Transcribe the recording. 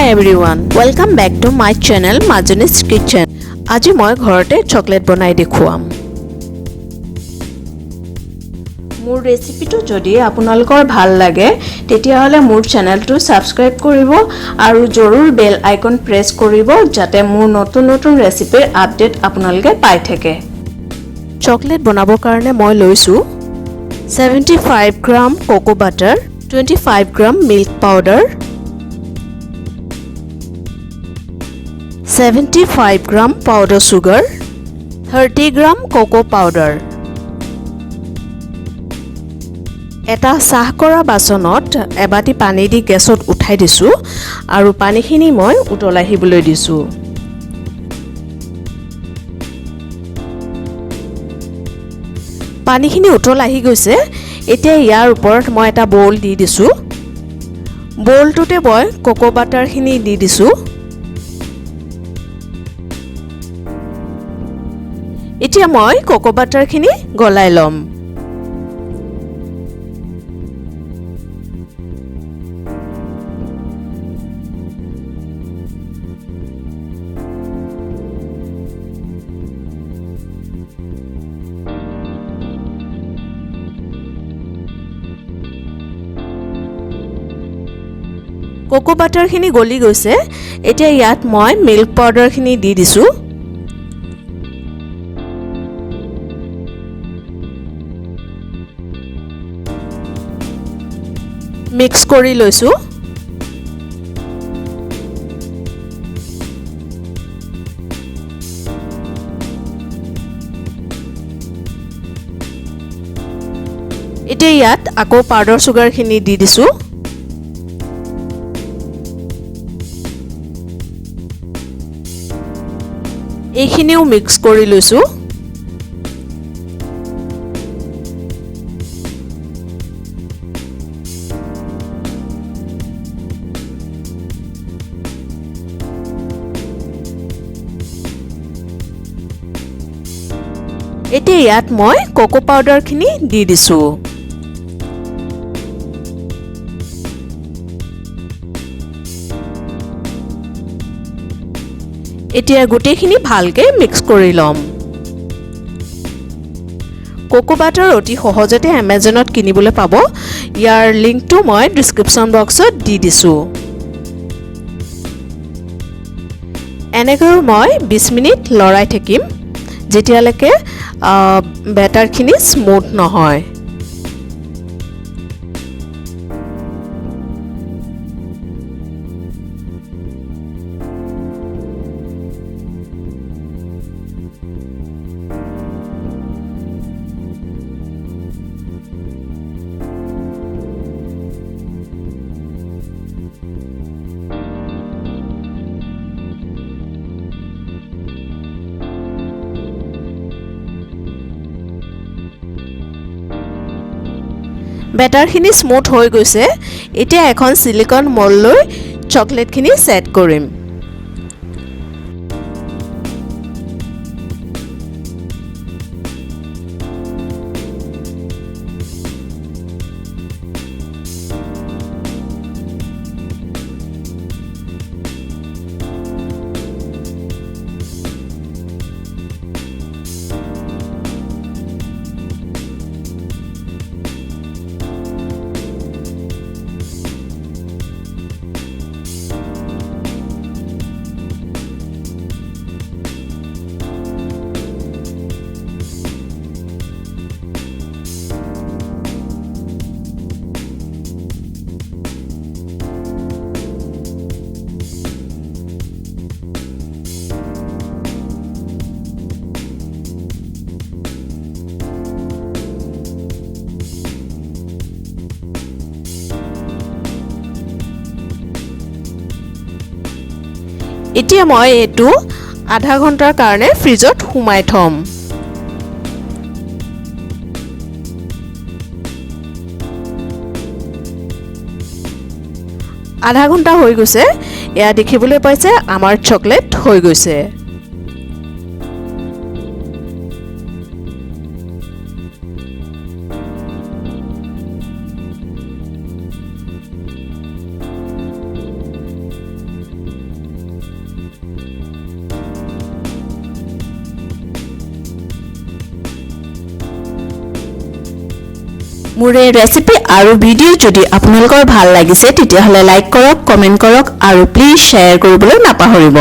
everyone, welcome back to my channel Majoni's Kitchen. আজি মই ঘৰতে চকলেট বনাই দেখুৱাম। মোৰ ৰেচিপিটো যদি আপোনালোকৰ ভাল লাগে তেতিয়া হলে মোৰ চেনেলটো সাবস্ক্ৰাইব কৰিব আৰু জৰুৰ বেল আইকন প্ৰেছ কৰিব যাতে মোৰ নতুন নতুন ৰেচিপিৰ আপডেট আপোনালোকে পাই থাকে। চকলেট বনাবৰ কাৰণে মই লৈছো 75 গ্ৰাম কোকো বাটাৰ, 25 গ্ৰাম মিল্ক পাউডাৰ, 75 গ্ৰাম powder sugar, 30 গ্ৰাম cocoa powder। এটা চাহ কৰা বাচনত এবাটি পানী দি গেছত উঠাই দিছো আৰু পানীখিনি মই উতলাহিবলৈ দিছো। পানীখিনি উতলাহি গৈছে। এতিয়া ইয়াৰ ওপৰত মই এটা bowl দি দিছো। বলটোতে মই কোকো বাটাৰখিনি দি দিছো। এতিয়া মই কোকো বাটাৰখিনি গলাই লম। কোকো বাটাৰখিনি গলি গৈছে। এতিয়া ইয়াত মই মিল্ক পাউডাৰখিনি দি দিছো। মিক্স কৰি লৈছো। এতিয়া ইয়াত আকৌ পাউডাৰ সুগাৰখিনি দি দিছো। এইখিনিও মিক্স কৰি লৈছো। এতিয়া ইয়াত মই কোকো পাউডাৰখিনি দি দিছো। এতিয়া গোটেইখিনি ভালকে মিক্স কৰি লম। কোকো বাটাৰ অতি সহজতে Amazonত কিনিবলৈ পাব। ইয়াৰ লিংকটো মই ডেসক্ৰিপচন বক্সত দি দিছো। এনেকৈ মই 20 মিনিট লৰাই থাকিম যেতিয়ালৈকে বেটাৰখিনি স্মুথ নহয়। বেটাৰখিনি স্মুথ হৈ গৈছে। এতিয়া এখন সিলিকন মল্ড লৈ চকলেটখিনি সেট কৰিম। এতিয়া মই এটো আধা ঘণ্টাৰ কাৰণে ফ্ৰিজত সুমাই থম। আধা ঘণ্টা হৈ গৈছে। এয়া দেখিবলৈ পাইছে আমাৰ চকলেট হৈ গৈছে। মোৰ এই ৰেচিপি আৰু ভিডিঅ' যদি আপোনালোকৰ ভাল লাগিছে তেতিয়াহ'লে লাইক কৰক, কমেণ্ট কৰক আৰু প্লিজ শ্বেয়াৰ কৰিবলৈ নাপাহৰিব।